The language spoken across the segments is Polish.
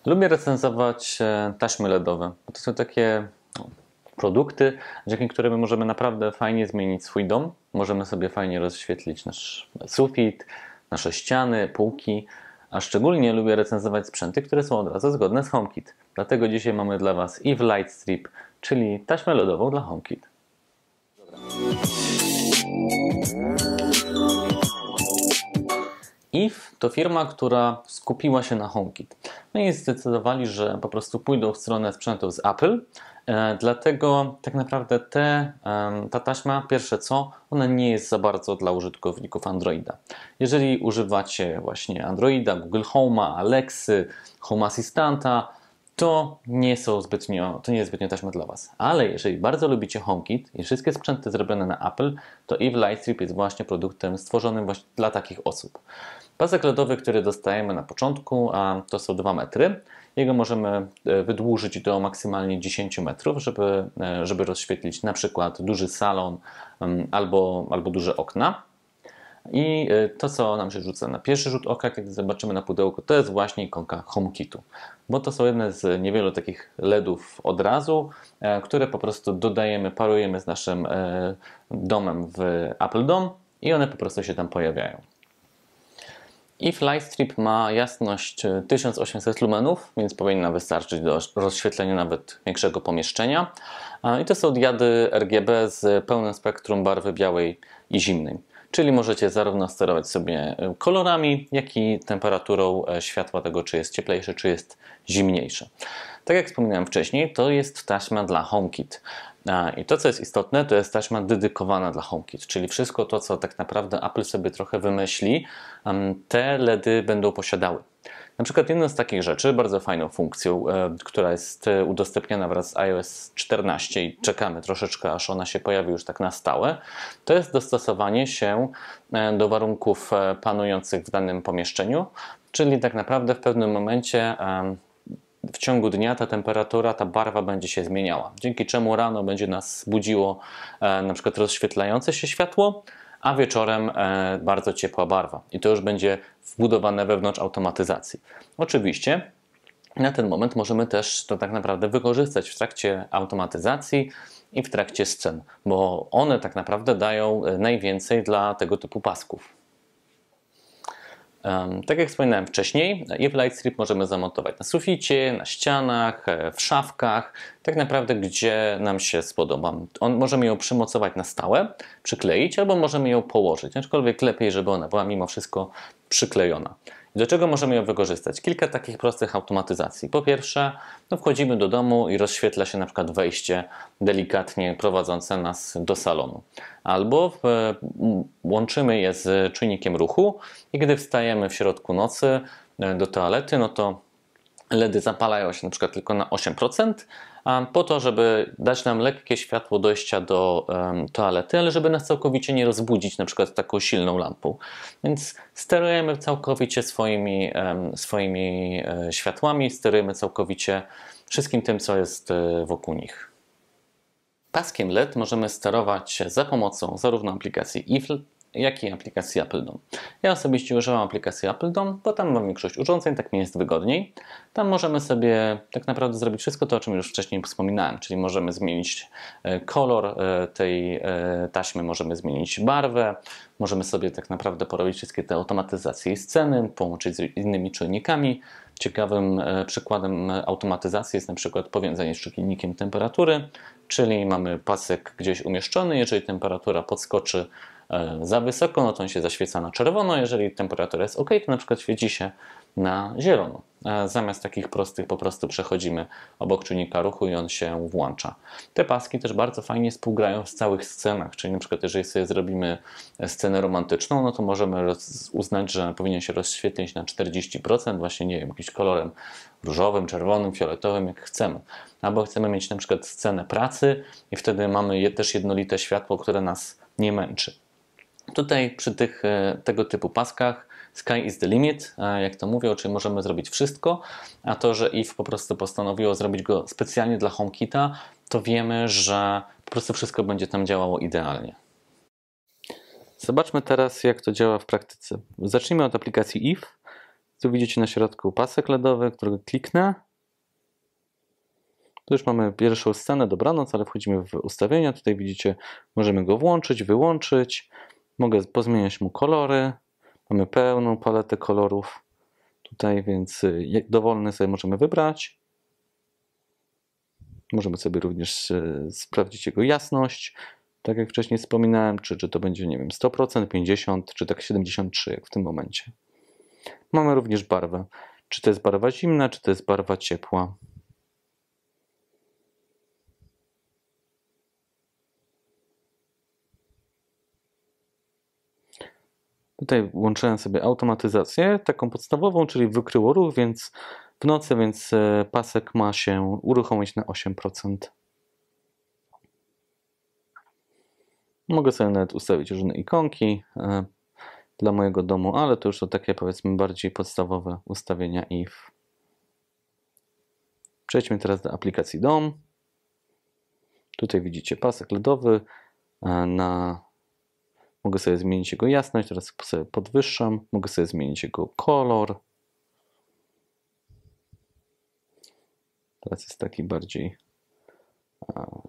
Lubię recenzować taśmy LEDowe, bo to są takie produkty, dzięki którym możemy naprawdę fajnie zmienić swój dom. Możemy sobie fajnie rozświetlić nasz sufit, nasze ściany, półki, a szczególnie lubię recenzować sprzęty, które są od razu zgodne z HomeKit. Dlatego dzisiaj mamy dla Was Eve Lightstrip, czyli taśmę LEDową dla HomeKit. Eve to firma, która skupiła się na HomeKit. No i zdecydowali, że po prostu pójdą w stronę sprzętów z Apple. Dlatego tak naprawdę ta taśma, pierwsze co, ona nie jest za bardzo dla użytkowników Androida. Jeżeli używacie właśnie Androida, Google Home'a, Alexy, Home Assistanta, to nie jest zbytnio taśma dla Was. Ale jeżeli bardzo lubicie HomeKit i wszystkie sprzęty zrobione na Apple, to Eve Lightstrip jest właśnie produktem stworzonym właśnie dla takich osób. Pasek LEDowy, który dostajemy na początku, a to są 2 metry. Jego możemy wydłużyć do maksymalnie 10 metrów, żeby rozświetlić na przykład duży salon albo duże okna. I to, co nam się rzuca na pierwszy rzut oka, kiedy zobaczymy na pudełko, to jest właśnie ikonka HomeKitu. Bo to są jedne z niewielu takich LEDów od razu, które po prostu dodajemy, parujemy z naszym domem w Apple Dom i one po prostu się tam pojawiają. Eve Lightstrip ma jasność 1800 lumenów, więc powinna wystarczyć do rozświetlenia nawet większego pomieszczenia. I to są diody RGB z pełnym spektrum barwy białej i zimnej. Czyli możecie zarówno sterować sobie kolorami, jak i temperaturą światła tego, czy jest cieplejsze, czy jest zimniejsze. Tak jak wspominałem wcześniej, to jest taśma dla HomeKit. I to, co jest istotne, to jest taśma dedykowana dla HomeKit, czyli wszystko to, co tak naprawdę Apple sobie trochę wymyśli, te LEDy będą posiadały. Na przykład jedną z takich rzeczy, bardzo fajną funkcją, która jest udostępniona wraz z iOS 14 i czekamy troszeczkę, aż ona się pojawi już tak na stałe, to jest dostosowanie się do warunków panujących w danym pomieszczeniu, czyli tak naprawdę w pewnym momencie w ciągu dnia ta temperatura, ta barwa będzie się zmieniała, dzięki czemu rano będzie nas budziło na przykład rozświetlające się światło, a wieczorem bardzo ciepła barwa. I to już będzie wbudowane wewnątrz automatyzacji. Oczywiście na ten moment możemy też to tak naprawdę wykorzystać w trakcie automatyzacji i w trakcie scen, bo one tak naprawdę dają najwięcej dla tego typu pasków. Tak jak wspominałem wcześniej, Eve Lightstrip możemy zamontować na suficie, na ścianach, w szafkach, tak naprawdę gdzie nam się spodoba. Możemy ją przymocować na stałe, przykleić, albo możemy ją położyć, aczkolwiek lepiej, żeby ona była mimo wszystko przyklejona. Do czego możemy ją wykorzystać? Kilka takich prostych automatyzacji. Po pierwsze, wchodzimy do domu i rozświetla się na przykład wejście delikatnie prowadzące nas do salonu. Albo łączymy je z czujnikiem ruchu i gdy wstajemy w środku nocy do toalety, no to LEDy zapalają się na przykład tylko na 8%, po to, żeby dać nam lekkie światło dojścia do toalety, ale żeby nas całkowicie nie rozbudzić na przykład taką silną lampą. Więc sterujemy całkowicie swoimi światłami, sterujemy całkowicie wszystkim tym, co jest wokół nich. Paskiem LED możemy sterować za pomocą zarówno aplikacji Eve, jak i aplikacji Apple Dom. Ja osobiście używam aplikacji Apple Dom, bo tam mam większość urządzeń, tak mi jest wygodniej. Tam możemy sobie tak naprawdę zrobić wszystko to, o czym już wcześniej wspominałem, czyli możemy zmienić kolor tej taśmy, możemy zmienić barwę, możemy sobie tak naprawdę porobić wszystkie te automatyzacje i sceny, połączyć z innymi czujnikami. Ciekawym przykładem automatyzacji jest na przykład powiązanie z czujnikiem temperatury, czyli mamy pasek gdzieś umieszczony, jeżeli temperatura podskoczy za wysoko, no to on się zaświeca na czerwono, jeżeli temperatura jest ok, to na przykład świeci się na zielono. Zamiast takich prostych po prostu przechodzimy obok czujnika ruchu i on się włącza. Te paski też bardzo fajnie współgrają w całych scenach, czyli na przykład jeżeli sobie zrobimy scenę romantyczną, no to możemy uznać, że powinien się rozświetlić na 40%, właśnie nie wiem, jakimś kolorem różowym, czerwonym, fioletowym, jak chcemy. Albo chcemy mieć na przykład scenę pracy i wtedy mamy też jednolite światło, które nas nie męczy. Tutaj przy tego typu paskach sky is the limit, jak to mówią, czyli możemy zrobić wszystko, a to, że Eve po prostu postanowiło zrobić go specjalnie dla HomeKita, to wiemy, że po prostu wszystko będzie tam działało idealnie. Zobaczmy teraz, jak to działa w praktyce. Zacznijmy od aplikacji Eve. Tu widzicie na środku pasek LEDowy, którego kliknę. Tu już mamy pierwszą scenę dobranoc, ale wchodzimy w ustawienia. Tutaj widzicie, możemy go włączyć, wyłączyć. Mogę pozmieniać mu kolory. Mamy pełną paletę kolorów tutaj, więc dowolny sobie możemy wybrać. Możemy sobie również sprawdzić jego jasność. Tak jak wcześniej wspominałem, czy to będzie, nie wiem, 100%, 50%, czy tak 73%, jak w tym momencie. Mamy również barwę. Czy to jest barwa zimna, czy to jest barwa ciepła. Tutaj włączyłem sobie automatyzację, taką podstawową, czyli wykryło ruch, więc w nocy, więc pasek ma się uruchomić na 8%. Mogę sobie nawet ustawić różne ikonki dla mojego domu, ale to już są takie, powiedzmy, bardziej podstawowe ustawienia IF. Przejdźmy teraz do aplikacji Dom. Tutaj widzicie pasek LEDowy. Mogę sobie zmienić jego jasność, teraz sobie podwyższam. Mogę sobie zmienić jego kolor. Teraz jest taki bardziej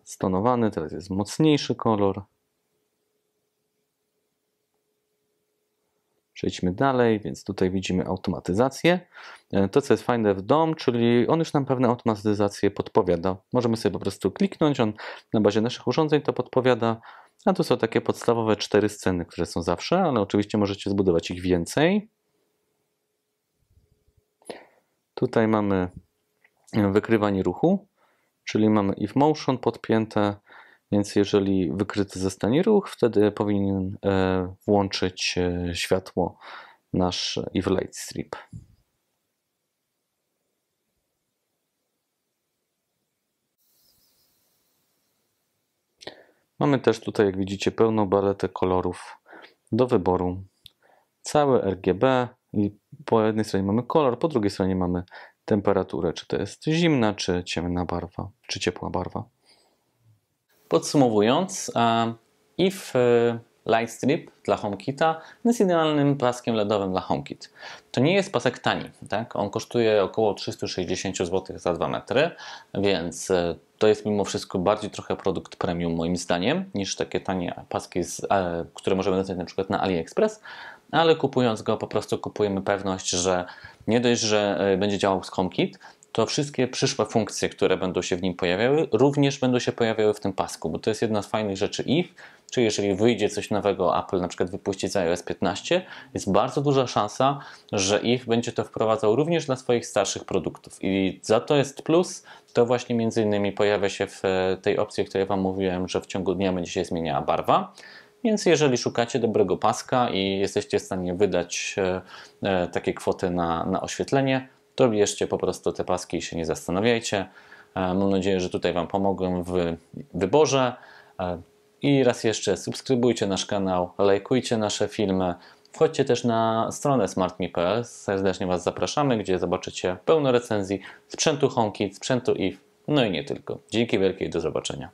stonowany, teraz jest mocniejszy kolor. Przejdźmy dalej, więc tutaj widzimy automatyzację. To, co jest fajne w Dom, czyli on już nam pewne automatyzacje podpowiada. Możemy sobie po prostu kliknąć, on na bazie naszych urządzeń to podpowiada. A tu są takie podstawowe 4 sceny, które są zawsze, ale oczywiście możecie zbudować ich więcej. Tutaj mamy wykrywanie ruchu, czyli mamy if motion podpięte, więc jeżeli wykryty zostanie ruch, wtedy powinien włączyć światło nasz if light strip. Mamy też tutaj, jak widzicie, pełną paletę kolorów do wyboru. Całe RGB i po jednej stronie mamy kolor, po drugiej stronie mamy temperaturę, czy to jest zimna, czy ciemna barwa, czy ciepła barwa. Podsumowując, if Light Strip dla HomeKita jest idealnym paskiem LEDowym dla HomeKit. To nie jest pasek tani, tak? On kosztuje około 360 zł za 2 metry, więc to jest mimo wszystko bardziej trochę produkt premium moim zdaniem niż takie tanie paski, które możemy dostać na przykład na AliExpress, ale kupując go po prostu kupujemy pewność, że nie dość, że będzie działał z HomeKit, to wszystkie przyszłe funkcje, które będą się w nim pojawiały, również będą się pojawiały w tym pasku, bo to jest jedna z fajnych rzeczy IF, czyli jeżeli wyjdzie coś nowego, Apple na przykład wypuści z iOS 15, jest bardzo duża szansa, że IF będzie to wprowadzał również dla swoich starszych produktów i za to jest plus, to właśnie między innymi pojawia się w tej opcji, o której Wam mówiłem, że w ciągu dnia będzie się zmieniała barwa. Więc jeżeli szukacie dobrego paska i jesteście w stanie wydać takie kwoty na oświetlenie, to bierzcie po prostu te paski i się nie zastanawiajcie. Mam nadzieję, że tutaj Wam pomogłem w wyborze. I raz jeszcze subskrybujcie nasz kanał, lajkujcie nasze filmy. Wchodźcie też na stronę smartme.pl. Serdecznie Was zapraszamy, gdzie zobaczycie pełno recenzji sprzętu HomeKit, sprzętu IF, no i nie tylko. Dzięki wielkie i do zobaczenia.